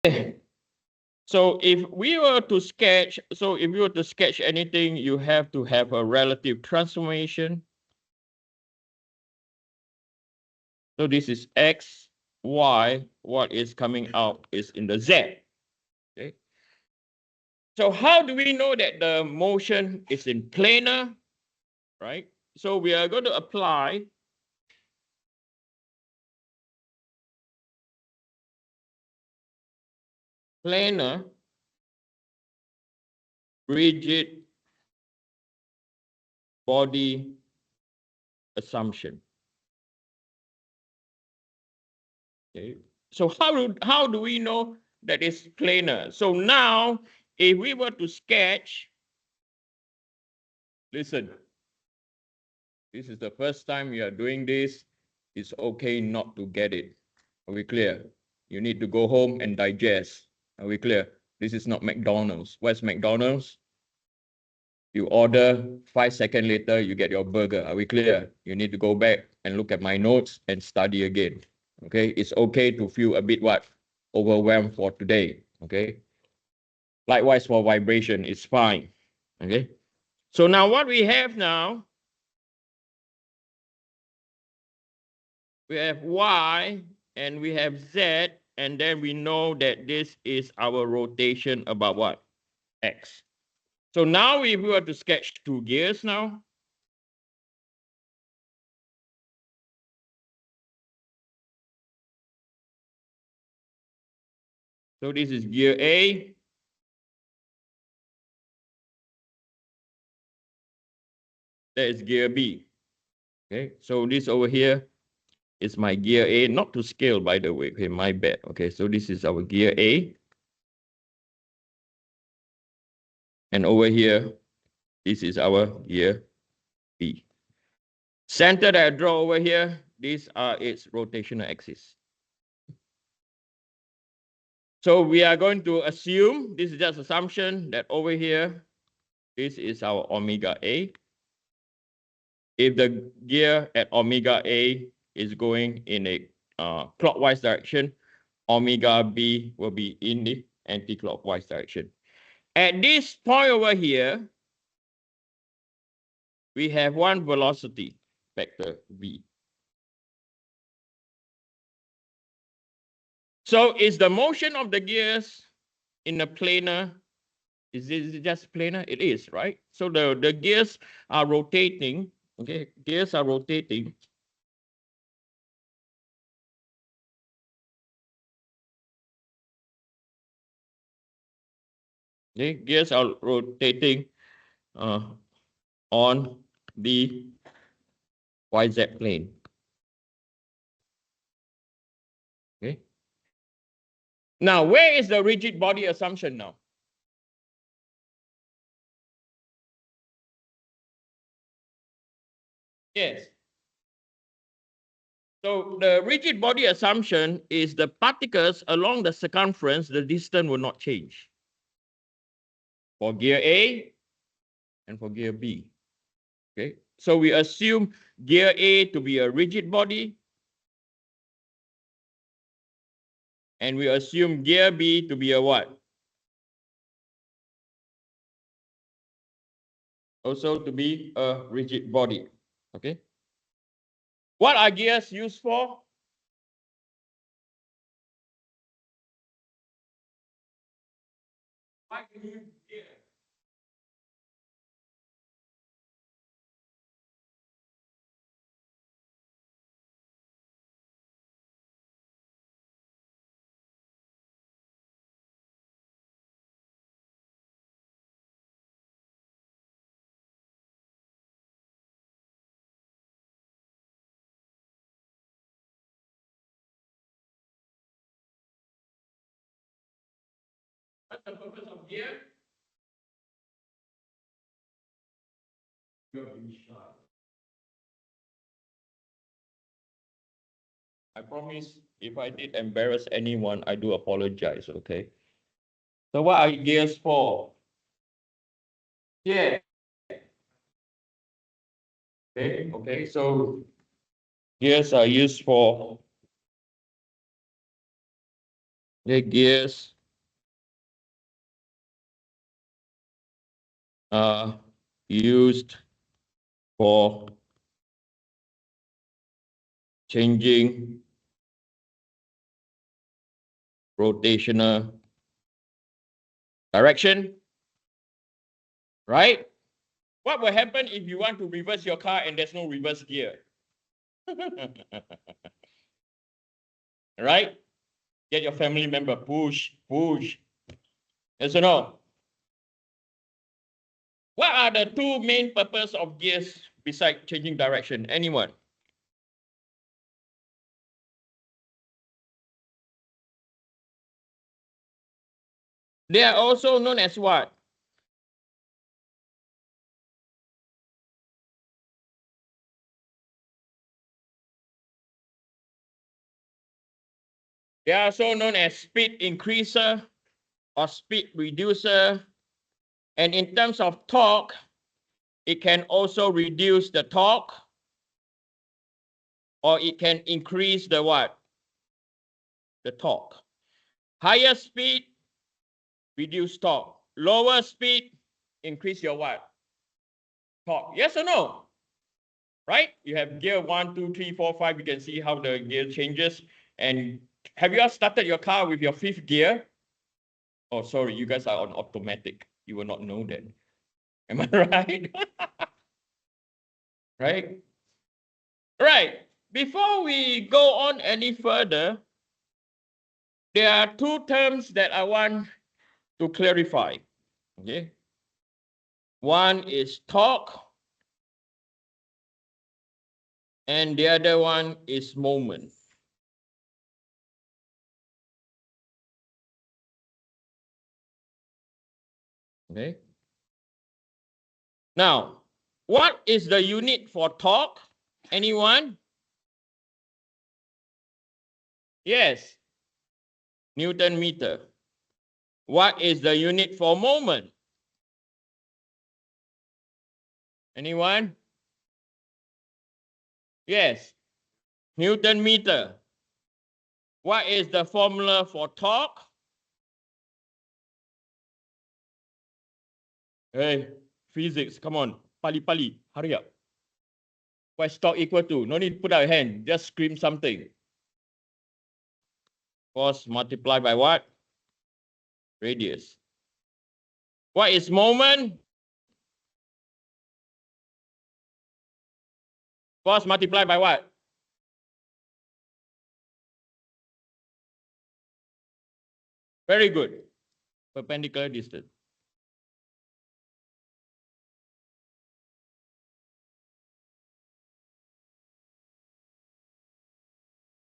So if we were to sketch, anything, you have to have a relative transformation. So this is X, Y, what is coming out is in the Z. Okay. So how do we know that the motion is in planar, right? So we are going to apply planar rigid body assumption. Okay. So how do we know that it's planar? So now, if we were to sketch, listen, this is the first time you are doing this. It's okay not to get it. Are we clear? You need to go home and digest. Are we clear? This is not McDonald's. Where's McDonald's? You order, 5 seconds later, you get your burger. Are we clear? You need to go back and look at my notes and study again. Okay, it's okay to feel a bit what? Overwhelmed for today. Okay. Likewise for vibration, it's fine. Okay. So now what we have now, we have Y and we have Z, and then we know that this is our rotation about what? X. So now if we were to sketch two gears now, so this is gear A. That is gear B. Okay, so this over here is my gear A, not to scale, by the way. Okay, my bad. Okay, so this is our gear A. And over here, this is our gear B. Center that I draw over here, these are its rotational axis. So we are going to assume, this is just assumption, that over here, this is our omega A. If the gear at omega A is going in a clockwise direction, omega B will be in the anti-clockwise direction. At this point over here, we have one velocity vector V. So is the motion of the gears in a planar, is it just planar? It is, right? So the gears are rotating, okay? Gears are rotating. Okay, gears are rotating on the YZ plane. Okay. Now, where is the rigid body assumption now? Yes. So the rigid body assumption is the particles along the circumference, the distance will not change. For gear A and for gear B. Okay. So we assume gear A to be a rigid body, and we assume gear B to be a what? Also to be a rigid body. Okay. What are gears used for? Why do you use gear? What's the purpose of gear? You're being shy. I promise if I did embarrass anyone, I do apologize, okay? So what are gears for? Yeah. Okay, so gears are used for The gears are used for changing rotational direction, right? What will happen if you want to reverse your car and there's no reverse gear? Right? Get your family member, push, push. Yes or no? What are the two main purposes of gears besides changing direction? Anyone? They are also known as what? They are also known as speed increaser or speed reducer. And in terms of torque, it can also reduce the torque or it can increase the what? The torque. Higher speed, reduce torque. Lower speed, increase your what? Torque. Yes or no? Right? You have gear 1, 2, 3, 4, 5. You can see how the gear changes. And have you all started your car with your 5th gear? Oh, sorry, you guys are on automatic. You will not know that. Am I right? Right? Right. Before we go on any further, there are two terms that I want to clarify. Okay. One is torque, and the other one is moment. Okay. Now, what is the unit for torque? Anyone? Yes. Newton meter. What is the unit for moment? Anyone? Yes. Newton meter. What is the formula for torque? Hey, physics, come on. Pali, hurry up. What's torque equal to? No need to put out your hand. Just scream something. Force multiplied by what? Radius. What is moment? Force multiplied by what? Very good. Perpendicular distance.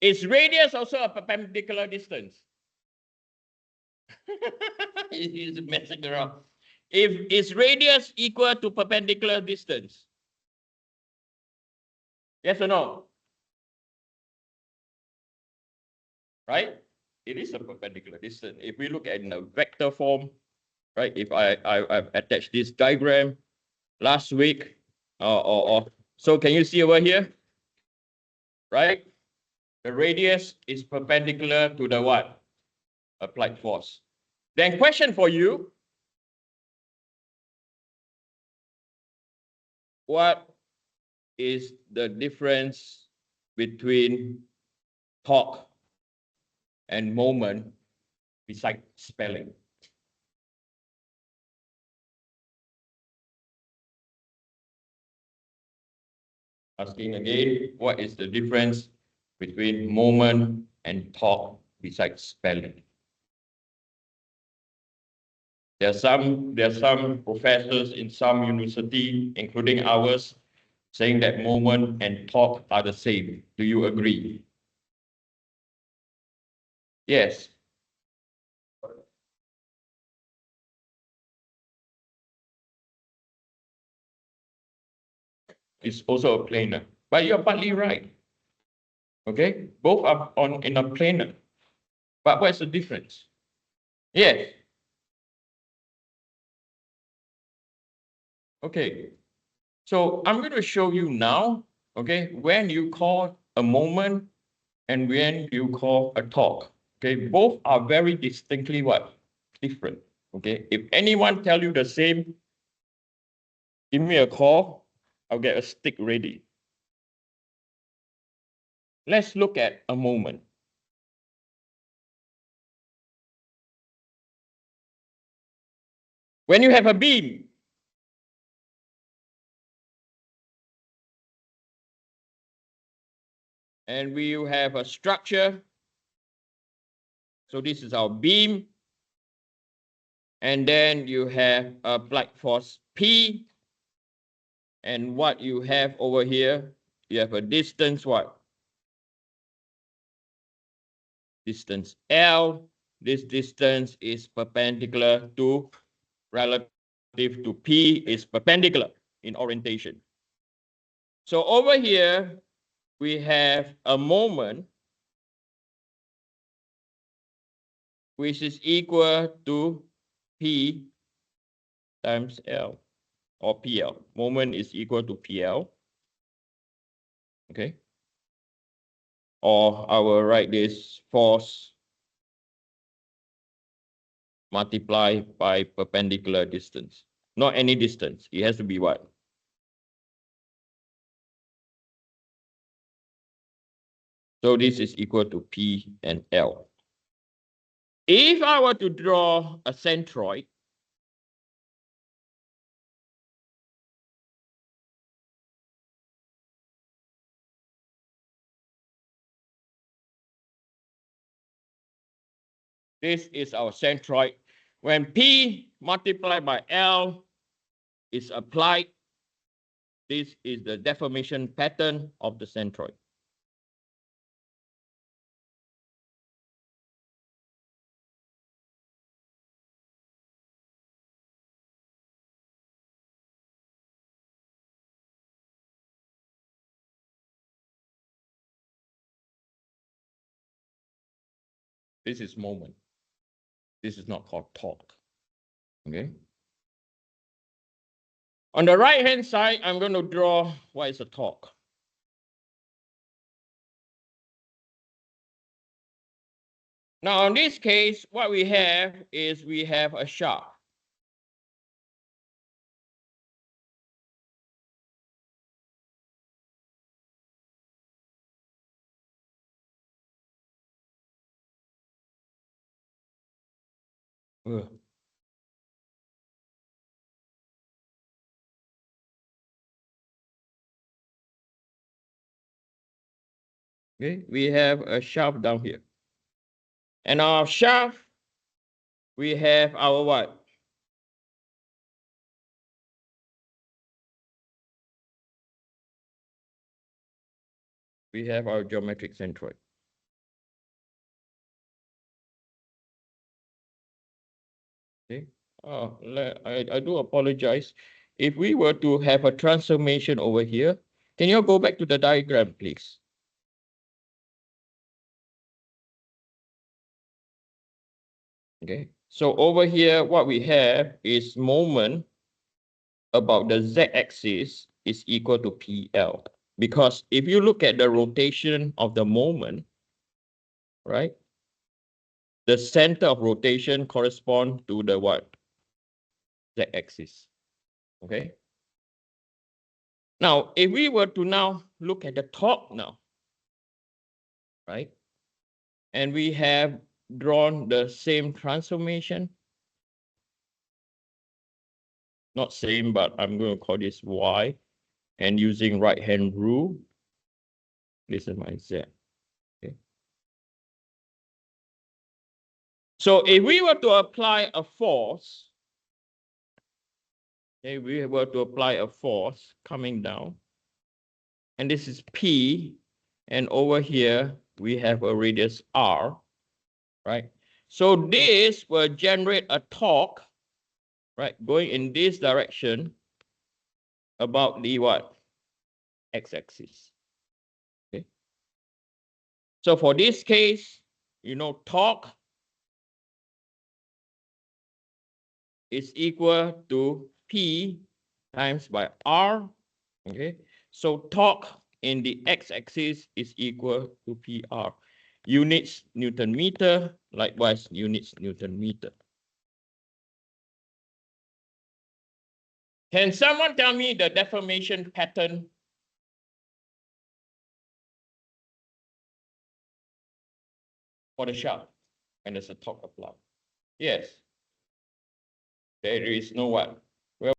Is radius also a perpendicular distance? He's messing around. If is radius equal to perpendicular distance? Yes or no? Right? It is a perpendicular distance. If we look at in a vector form, right? If I've attached this diagram last week, so can you see over here? Right? The radius is perpendicular to the what? Applied force. Then question for you. What is the difference between torque and moment besides spelling? Asking again, what is the difference between moment and torque besides spelling? There are some professors in some university, including ours, saying that moment and torque are the same. Do you agree? Yes. It's also a planar, but you're partly right. Okay, both are in a planar. But what's the difference? Yes. Okay. So I'm going to show you now, okay, when you call a moment and when you call a torque. Okay, both are very distinctly what? Different. Okay, if anyone tell you the same, give me a call. I'll get a stick ready. Let's look at a moment. When you have a beam, and we have a structure, so this is our beam, and then you have applied force P, and what you have over here, you have a distance what? Distance L. This distance is perpendicular to, relative to P, is perpendicular in orientation. So over here, we have a moment which is equal to P times L, or PL. Moment is equal to PL. Okay. Or I will write this force multiplied by perpendicular distance. Not any distance. It has to be what? So this is equal to P and L. If I were to draw a centroid, this is our centroid. When P multiplied by L is applied, this is the deformation pattern of the centroid. This is moment. This is not called torque. Okay. On the right-hand side, I'm going to draw what is a torque. Now, in this case, what we have is we have a shaft. Okay, we have a shaft down here. And our shaft, we have our what? We have our geometric centroid. Okay. I do apologize. If we were to have a transformation over here, can you go back to the diagram, please? Okay. So over here, what we have is moment about the z-axis is equal to PL. Because if you look at the rotation of the moment, right, the center of rotation corresponds to the what? Z-axis. Okay. Now, if we were to now look at the torque now, right, and we have drawn the same transformation, not same, but I'm going to call this Y, and using right-hand rule, this is my Z. Okay. So if we were to apply a force, if we were to apply a force coming down, and this is P, and over here we have a radius R, right? So this will generate a torque, right, going in this direction about the what? X-axis. Okay. So for this case, you know, torque is equal to P times by R. Okay. So torque in the x-axis is equal to PR. Units Newton meter, likewise units Newton meter. Can someone tell me the deformation pattern for the shaft when there's a torque applied? Yes. There is no what?